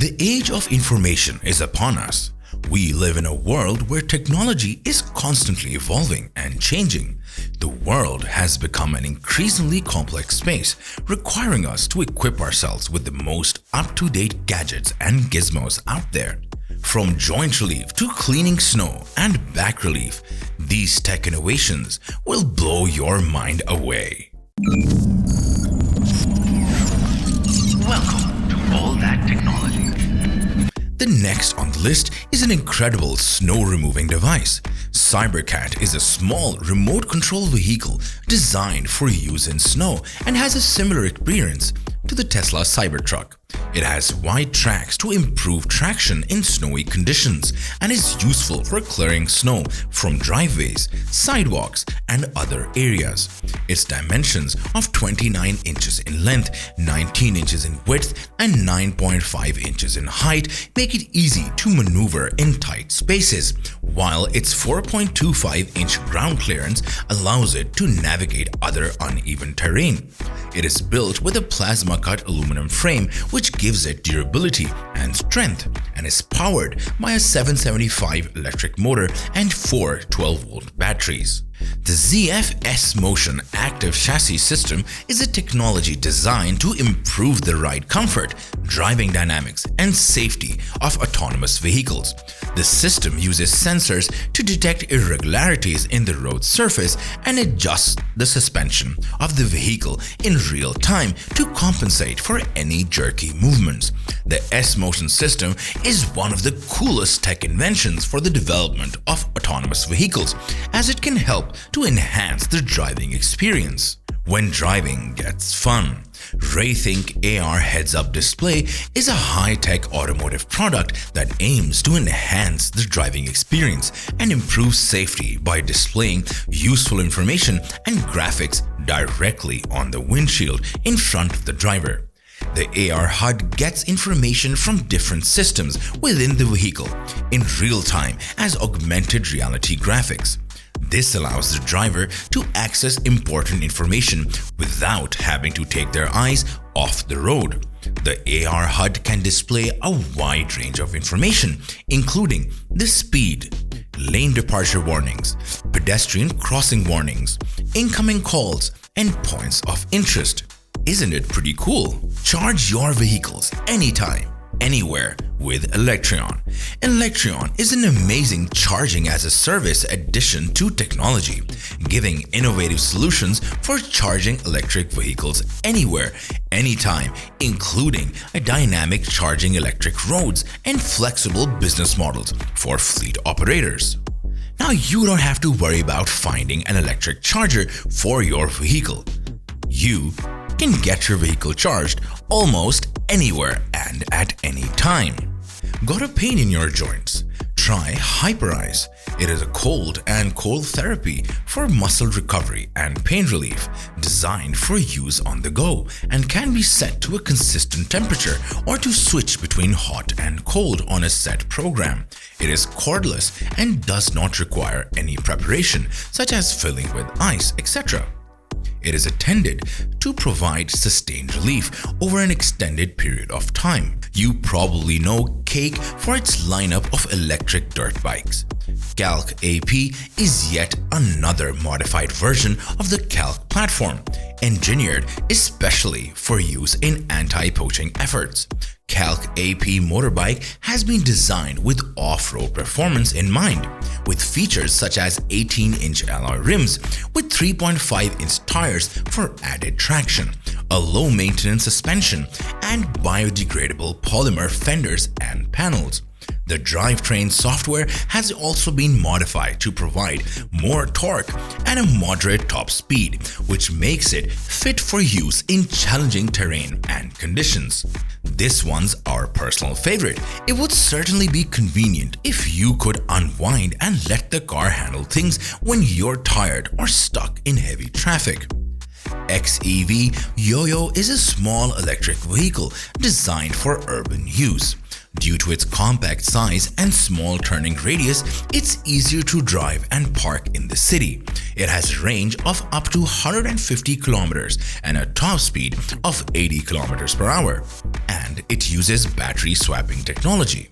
The age of information is upon us. We live in a world where technology is constantly evolving and changing. The world has become an increasingly complex space, requiring us to equip ourselves with the most up-to-date gadgets and gizmos out there. From joint relief to cleaning snow and back relief, these tech innovations will blow your mind away. Welcome to All That Technology. The next on the list is an incredible snow-removing device. CyberKat is a small remote control vehicle designed for use in snow and has a similar appearance to the Tesla Cybertruck. It has wide tracks to improve traction in snowy conditions and is useful for clearing snow from driveways, sidewalks, and other areas. Its dimensions of 29 inches in length, 19 inches in width, and 9.5 inches in height make it easy to maneuver in tight spaces, while its 4.25-inch ground clearance allows it to navigate other uneven terrain. It is built with a plasma-cut aluminum frame which gives it durability and strength, and is powered by a 775 electric motor and 4 12-volt batteries. The ZF sMotion active chassis system is a technology designed to improve the ride comfort, driving dynamics, and safety of autonomous vehicles. The system uses sensors to detect irregularities in the road surface and adjust the suspension of the vehicle in real time to compensate for any jerky movements. The sMotion system is one of the coolest tech inventions for the development of autonomous vehicles, as it can help to enhance the driving experience. When driving gets fun, Raythink AR heads-up display is a high-tech automotive product that aims to enhance the driving experience and improve safety by displaying useful information and graphics directly on the windshield in front of the driver. The AR HUD gets information from different systems within the vehicle in real time as augmented reality graphics. This allows the driver to access important information without having to take their eyes off the road. The AR HUD can display a wide range of information, including the speed, lane departure warnings, pedestrian crossing warnings, incoming calls, and points of interest. Isn't it pretty cool? Charge your vehicles anytime, anywhere with Electreon. Electreon is an amazing charging-as-a-service addition to technology, giving innovative solutions for charging electric vehicles anywhere, anytime, including a dynamic charging electric roads and flexible business models for fleet operators. Now you don't have to worry about finding an electric charger for your vehicle. You can get your vehicle charged almost anywhere and at any time. Got a pain in your joints? Try Hyperice. It is a cold therapy for muscle recovery and pain relief, designed for use on the go, and can be set to a consistent temperature or to switch between hot and cold on a set program. It is cordless and does not require any preparation, such as filling with ice, etc. It is intended to provide sustained relief over an extended period of time. You probably know Cake for its lineup of electric dirt bikes. Kalk-AP is yet another modified version of the Kalk platform, engineered especially for use in anti-poaching efforts. Kalk-AP motorbike has been designed with off-road performance in mind, with features such as 18-inch alloy rims with 3.5-inch tires for added traction, a low-maintenance suspension, and biodegradable polymer fenders and panels. The drivetrain software has also been modified to provide more torque and a moderate top speed, which makes it fit for use in challenging terrain and conditions. This one's our personal favorite. It would certainly be convenient if you could unwind and let the car handle things when you're tired or stuck in heavy traffic. XEV YOYO is a small electric vehicle designed for urban use. Due to its compact size and small turning radius, it's easier to drive and park in the city. It has a range of up to 150 kilometers and a top speed of 80 kilometers per hour. And it uses battery swapping technology.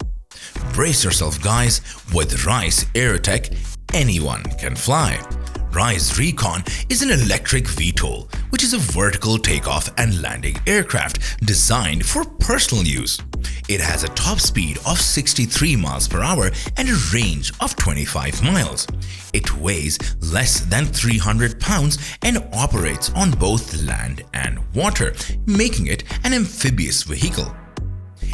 Brace yourself, guys, with Ryse Aerotech, anyone can fly. Ryse Recon is an electric VTOL, which is a vertical takeoff and landing aircraft designed for personal use. It has a top speed of 63 miles per hour and a range of 25 miles. It weighs less than 300 pounds and operates on both land and water, making it an amphibious vehicle.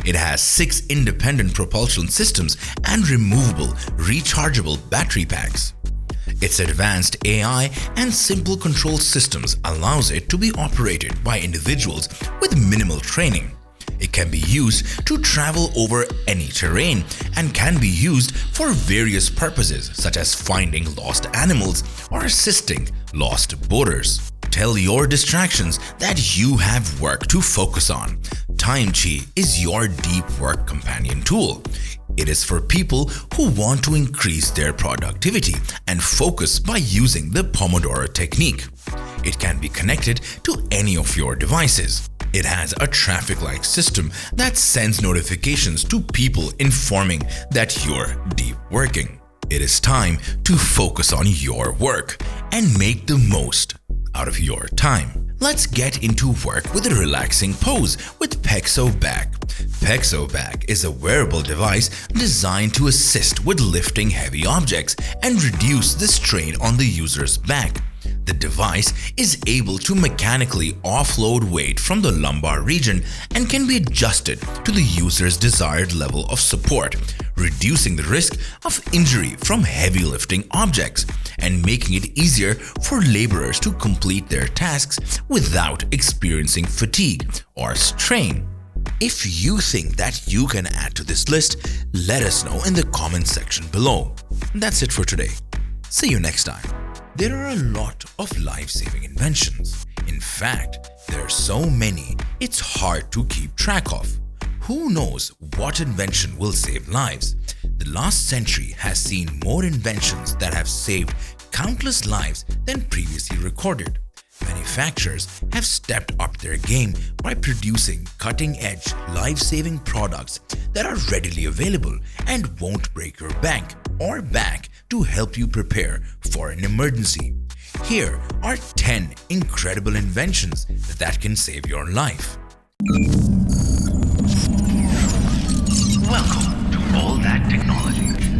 It has 6 independent propulsion systems and removable, rechargeable battery packs. Its advanced AI and simple control systems allows it to be operated by individuals with minimal training. It can be used to travel over any terrain and can be used for various purposes such as finding lost animals or assisting lost boaters. Tell your distractions that you have work to focus on. TimeChi is your deep work companion tool. It is for people who want to increase their productivity and focus by using the Pomodoro technique. It can be connected to any of your devices. It has a traffic light system that sends notifications to people informing that you're deep working. It is time to focus on your work and make the most out of your time. Let's get into work with a relaxing pose with Paexo Back. Paexo Back is a wearable device designed to assist with lifting heavy objects and reduce the strain on the user's back. The device is able to mechanically offload weight from the lumbar region and can be adjusted to the user's desired level of support, reducing the risk of injury from heavy lifting objects and making it easier for laborers to complete their tasks without experiencing fatigue or strain. If you think that you can add to this list, let us know in the comment section below. That's it for today. See you next time. There are a lot of life-saving inventions. In fact, there are so many, it's hard to keep track of. Who knows what invention will save lives? The last century has seen more inventions that have saved countless lives than previously recorded. Manufacturers have stepped up their game by producing cutting-edge, life-saving products that are readily available and won't break your bank or back to help you prepare for an emergency. Here are 10 incredible inventions that can save your life. Welcome to All That Technology.